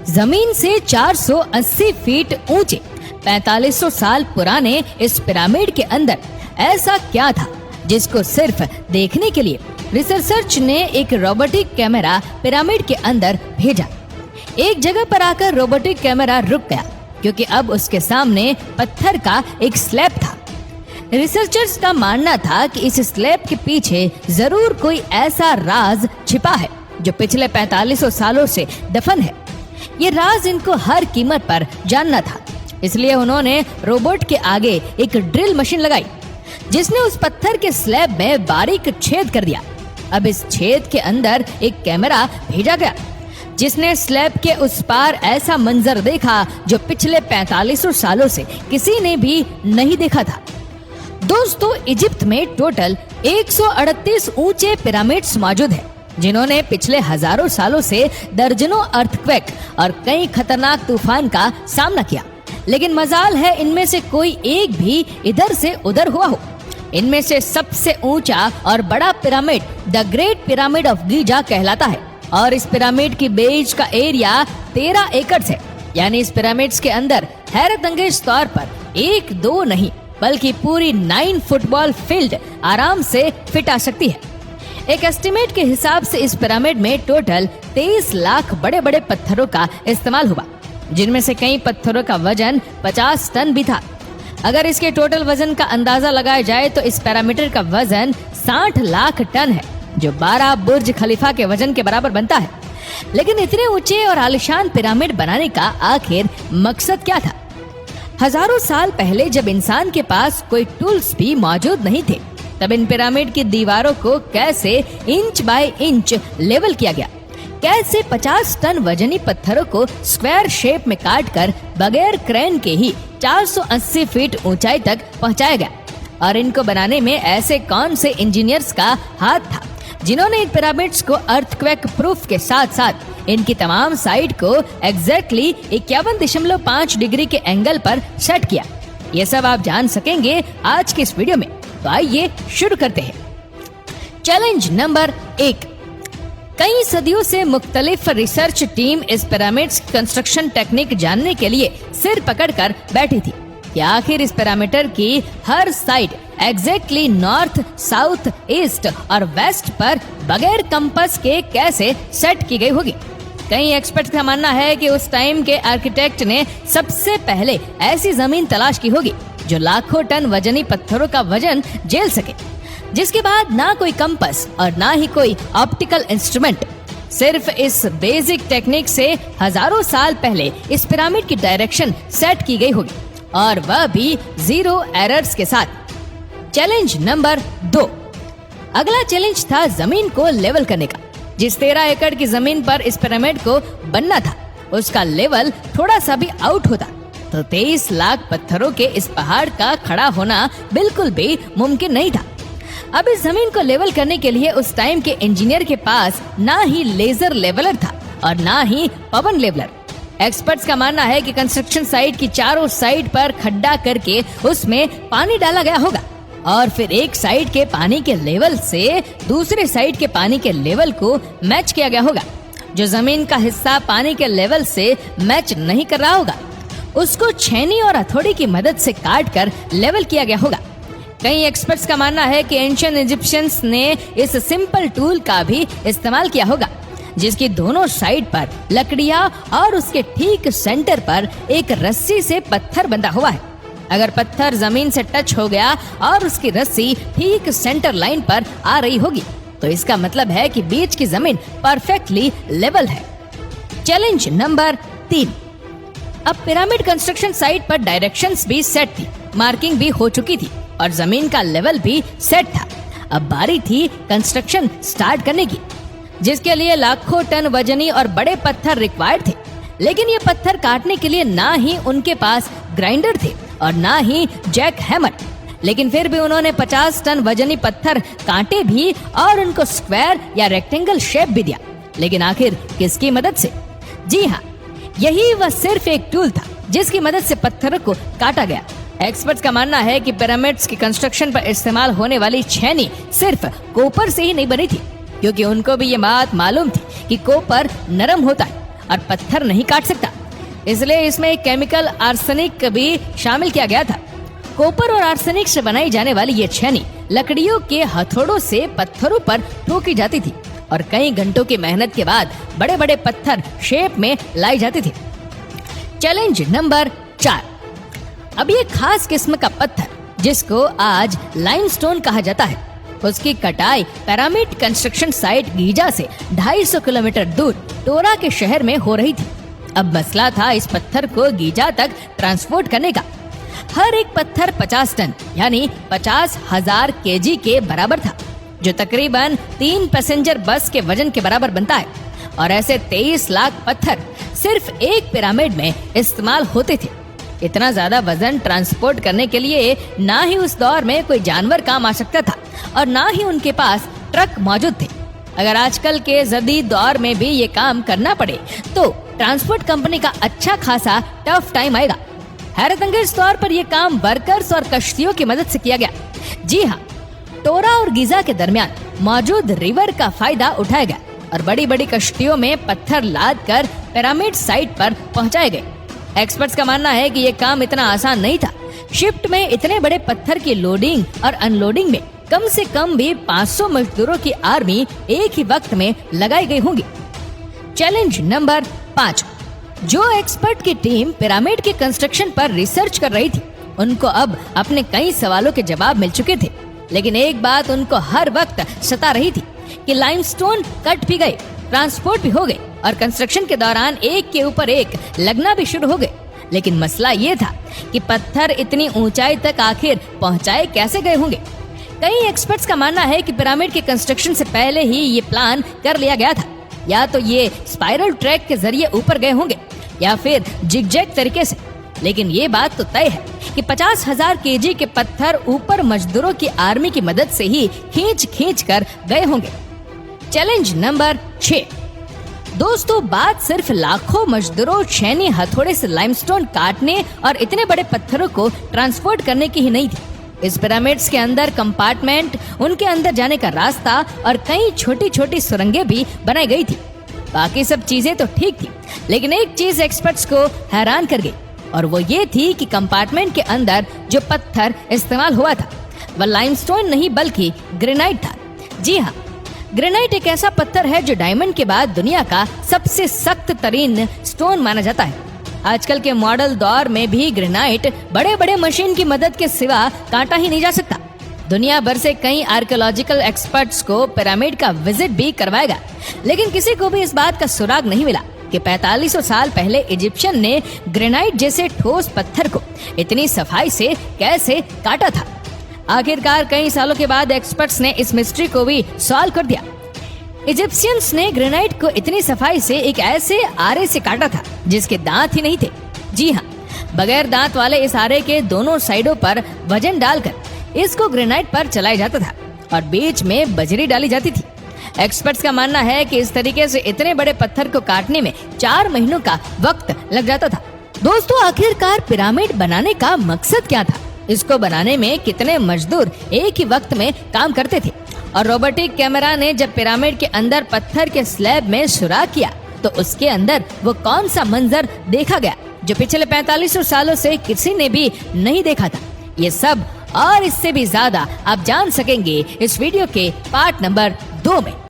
जमीन से 480 फीट ऊंचे 4500 साल पुराने इस पिरामिड के अंदर ऐसा क्या था जिसको सिर्फ देखने के लिए रिसर्चर्स ने एक रोबोटिक कैमरा पिरामिड के अंदर भेजा। एक जगह पर आकर रोबोटिक कैमरा रुक गया क्योंकि अब उसके सामने पत्थर का एक स्लैब था। रिसर्चर्स का मानना था कि इस स्लैब के पीछे जरूर कोई ऐसा राज छिपा है जो पिछले 4500 सालों से दफन है। ये राज इनको हर कीमत पर जानना था, इसलिए उन्होंने रोबोट के आगे एक ड्रिल मशीन लगाई जिसने उस पत्थर के स्लैब में बारीक छेद कर दिया। अब इस छेद के अंदर एक कैमरा भेजा गया जिसने स्लैब के उस पार ऐसा मंजर देखा जो पिछले 4500 सालों से किसी ने भी नहीं देखा था। दोस्तों, इजिप्ट में टोटल 138 ऊंचे पिरामिड्स मौजूद हैं, जिन्होंने पिछले हजारों सालों से दर्जनों अर्थक्वेक और कई खतरनाक तूफान का सामना किया, लेकिन मजाल है इनमें से कोई एक भी इधर से उधर हुआ हो। इनमें से सबसे ऊंचा और बड़ा pyramid the great pyramid of Giza कहलाता है और इस पिरामिड की बेस का एरिया 13 एकड़ है। यानी इस पिरामिड्स के अंदर हैरत अंगेज तौर पर 1-2 नहीं बल्कि पूरी 9 फुटबॉल फील्ड आराम से फिट आ सकती है। एक एस्टिमेट के हिसाब से इस पिरामिड में टोटल 23 लाख बड़े बड़े पत्थरों का इस्तेमाल हुआ, जिनमें से कई पत्थरों का वजन 50 टन भी था। अगर इसके टोटल वजन का अंदाजा लगाया जाए तो इस पैरामीटर का वजन 60 लाख टन है, जो 12 बुर्ज खलीफा के वजन के बराबर बनता है। लेकिन इतने ऊंचे और आलिशान पिरामिड बनाने का आखिर मकसद क्या था? हजारों साल पहले जब इंसान के पास कोई टूल्स भी मौजूद नहीं थे, तब इन पिरामिड की दीवारों को कैसे इंच बाय इंच लेवल किया गया, कैसे 50 टन वजनी पत्थरों को स्क्वायर शेप में काटकर बगैर क्रेन के ही 480 फीट ऊंचाई तक पहुंचाया गया। और इनको बनाने में ऐसे कौन से इंजीनियर्स का हाथ था जिन्होंने इन पिरामिड्स को अर्थक्वेक प्रूफ के साथ साथ इनकी तमाम साइड को एग्जैक्टली 51.5 डिग्री के एंगल पर सेट किया? ये सब आप जान सकेंगे आज के इस वीडियो में, तो आइए शुरू करते हैं। Challenge number 1। कई सदियों से मुख्तलिफ रिसर्च टीम इस पिरामिड्स की कंस्ट्रक्शन टेक्निक जानने के लिए सिर पकड़कर बैठी थी कि आखिर इस पिरामिड की हर side exactly north, south, east और वेस्ट पर बगैर कंपास के कैसे सेट की गई होगी। कई एक्सपर्ट्स का मानना है कि उस टाइम के आर्किटेक्ट ने सबसे पहले ऐसी जमीन तलाश की होगी जो लाखों टन वजनी पत्थरों का वजन झेल सके, जिसके बाद ना कोई कंपास और ना ही कोई ऑप्टिकल इंस्ट्रूमेंट। सिर्फ इस बेसिक टेक्निक से हजारों साल पहले इस पिरामिड की डायरेक्शन सेट की गई होगी, और वह भी 0 एरर्स के साथ। Challenge number 2। अगला चैलेंज था जमीन को लेवल करने का। जिस 13 एकड़ की जमीन पर इस पिरामिड को बनना था, उसका लेवल थोड़ा सा भी आउट होता तो 23 लाख पत्थरों के इस पहाड़ का खड़ा होना बिल्कुल भी मुमकिन नहीं था। अब इस जमीन को लेवल करने के लिए उस टाइम के इंजीनियर के पास ना ही लेजर लेवलर था और ना ही पवन लेवलर। एक्सपर्ट्स का मानना है कि कंस्ट्रक्शन साइट की चारों साइड पर खड्डा करके उसमें पानी डाला गया होगा और फिर एक साइड के पानी के लेवल से दूसरे साइड के पानी के लेवल को मैच किया गया होगा। जो जमीन का हिस्सा पानी के लेवल से मैच नहीं कर रहा होगा, उसको छेनी और हथौड़ी की मदद से काट कर लेवल किया गया होगा। कई एक्सपर्ट्स का मानना है कि एंशिएंट इजिप्शियंस ने इस सिंपल टूल का भी इस्तेमाल किया होगा, जिसकी दोनों साइड पर लकड़ियां और उसके ठीक सेंटर पर एक रस्सी से पत्थर बंधा हुआ है। अगर पत्थर जमीन से टच हो गया और उसकी रस्सी ठीक सेंटर लाइन पर आ रही होगी, तो इसका मतलब है कि बीच की जमीन परफेक्टली लेवल है। Challenge number 3। अब पिरामिड कंस्ट्रक्शन साइट पर डायरेक्शंस भी सेट थी, मार्किंग भी हो चुकी थी और जमीन का लेवल भी सेट था। अब बारी थी कंस्ट्रक्शन स्टार्ट करने की, जिसके लिए लाखों टन वजनी और बड़े पत्थर रिक्वायर्ड थे। लेकिन ये पत्थर काटने के लिए ना ही उनके पास ग्राइंडर थे और ना ही जैक हैमर। लेकिन फिर भी उन्होंने 50 टन वजनी पत्थर काटे भी और उनको स्क्वायर या रेक्टेंगल शेप भी दिया। लेकिन आखिर किसकी मदद से? जी हाँ, यही वह सिर्फ एक टूल था जिसकी मदद से पत्थरों को काटा गया। एक्सपर्ट्स का मानना है कि पिरामिड्स की कंस्ट्रक्शन पर इस्तेमाल होने वाली छेनी सिर्फ कोपर से ही नहीं बनी थी, क्योंकि उनको भी ये बात मालूम थी कि कोपर नरम होता है और पत्थर नहीं काट सकता, इसलिए इसमें एक केमिकल आर्सेनिक भी शामिल किया गया था। कॉपर और आर्सेनिक से बनाई जाने वाली ये छेनी लकड़ियों के हथौड़ों से पत्थरों पर ठोकी जाती थी और कई घंटों की मेहनत के बाद बड़े बड़े पत्थर शेप में लाई जाती थी। Challenge number 4। अब ये खास किस्म का पत्थर जिसको आज लाइमस्टोन कहा जाता है, उसकी कटाई पिरामिड कंस्ट्रक्शन साइट गीजा से 250 किलोमीटर दूर टोरा के शहर में हो रही थी। अब मसला था इस पत्थर को गीजा तक ट्रांसपोर्ट करने का। हर एक पत्थर 50 टन यानी 50,000 केजी के बराबर था, जो तकरीबन 3 पैसेंजर बस के वजन के बराबर बनता है। और ऐसे 23 लाख पत्थर सिर्फ एक पिरामिड में इस्तेमाल होते थे। इतना ज्यादा वजन ट्रांसपोर्ट करने के लिए ना ही उस दौर में कोई जानवर काम आ सकता था और ना ही उनके पास ट्रक मौजूद थे। अगर आजकल के जदीद दौर में भी ये काम करना पड़े तो ट्रांसपोर्ट कंपनी का अच्छा खासा टफ टाइम आएगा। हैरतअंगेज तौर पर यह काम वर्कर्स और कश्तियों की मदद से किया गया। जी हाँ, टोरा और गीजा के दरमियान मौजूद रिवर का फायदा उठाया गया और बड़ी बड़ी कश्तियों में पत्थर लाद कर पिरामिड साइट पर पहुंचाए गए। एक्सपर्ट्स का मानना है कि यह काम इतना आसान नहीं था। शिफ्ट में इतने बड़े पत्थर की लोडिंग और अनलोडिंग में कम से कम भी 500 मजदूरों की आर्मी एक ही वक्त में लगाई गई होगी। Challenge number 5। जो एक्सपर्ट की टीम पिरामिड के कंस्ट्रक्शन पर रिसर्च कर रही थी, उनको अब अपने कई सवालों के जवाब मिल चुके थे, लेकिन एक बात उनको हर वक्त सता रही थी कि लाइमस्टोन कट भी गए, ट्रांसपोर्ट भी हो गए और कंस्ट्रक्शन के दौरान एक के ऊपर एक लगना भी शुरू हो गए। लेकिन मसला ये था कि पत्थर इतनी ऊंचाई तक आखिर पहुंचाए कैसे गए होंगे। कई एक्सपर्ट्स का मानना है कि पिरामिड के कंस्ट्रक्शन से पहले ही ये प्लान कर लिया गया था। या तो ये स्पाइरल ट्रैक के जरिए ऊपर गए होंगे या फिर जिगजैग तरीके से। लेकिन ये बात तो तय है कि 50,000 केजी के पत्थर ऊपर मजदूरों की आर्मी की मदद से ही खींच कर गए होंगे। Challenge number 6। दोस्तों, बात सिर्फ लाखों मजदूरों छेनी हथौड़े से लाइमस्टोन काटने और इतने बड़े पत्थरों को ट्रांसपोर्ट करने की ही नहीं थी। इस पिरामिड्स के अंदर कंपार्टमेंट, उनके अंदर जाने का रास्ता और कई छोटी छोटी सुरंगें भी बनाई गई थी। बाकी सब चीजें तो ठीक थी, लेकिन एक चीज एक्सपर्ट्स को हैरान कर गई और वो ये थी कि कंपार्टमेंट के अंदर जो पत्थर इस्तेमाल हुआ था वह लाइमस्टोन नहीं बल्कि ग्रेनाइट था। जी हाँ, ग्रेनाइट एक ऐसा पत्थर है जो डायमंड के बाद दुनिया का सबसे सख्त तरीन स्टोन माना जाता है। आजकल के मॉडल दौर में भी ग्रेनाइट बड़े बड़े मशीन की मदद के सिवा काटा ही नहीं जा सकता। दुनिया भर से कई आर्कियोलॉजिकल एक्सपर्ट्स को पिरामिड का विजिट भी करवाएगा, लेकिन किसी को भी इस बात का सुराग नहीं मिला कि 4500 साल पहले इजिप्शियन ने ग्रेनाइट जैसे ठोस पत्थर को इतनी सफाई से कैसे काटा था। आखिरकार कई सालों के बाद एक्सपर्ट्स ने इस मिस्ट्री को भी सॉल्व कर दिया। इजिप्शियंस ने ग्रेनाइट को इतनी सफाई से एक ऐसे आरे से काटा था जिसके दांत ही नहीं थे। जी हाँ, बगैर दांत वाले इस आरे के दोनों साइडों पर वजन डालकर इसको ग्रेनाइट पर चलाया जाता था और बीच में बजरी डाली जाती थी। एक्सपर्ट्स का मानना है कि इस तरीके से इतने बड़े पत्थर को काटने में 4 महीनों का वक्त लग जाता था। दोस्तों, आखिरकार पिरामिड बनाने का मकसद क्या था? इसको बनाने में कितने मजदूर एक ही वक्त में काम करते थे? और रोबोटिक कैमरा ने जब पिरामिड के अंदर पत्थर के स्लैब में सुराख किया तो उसके अंदर वो कौन सा मंजर देखा गया जो पिछले 4500 सालों से किसी ने भी नहीं देखा था? ये सब और इससे भी ज्यादा आप जान सकेंगे इस वीडियो के पार्ट नंबर 2 में।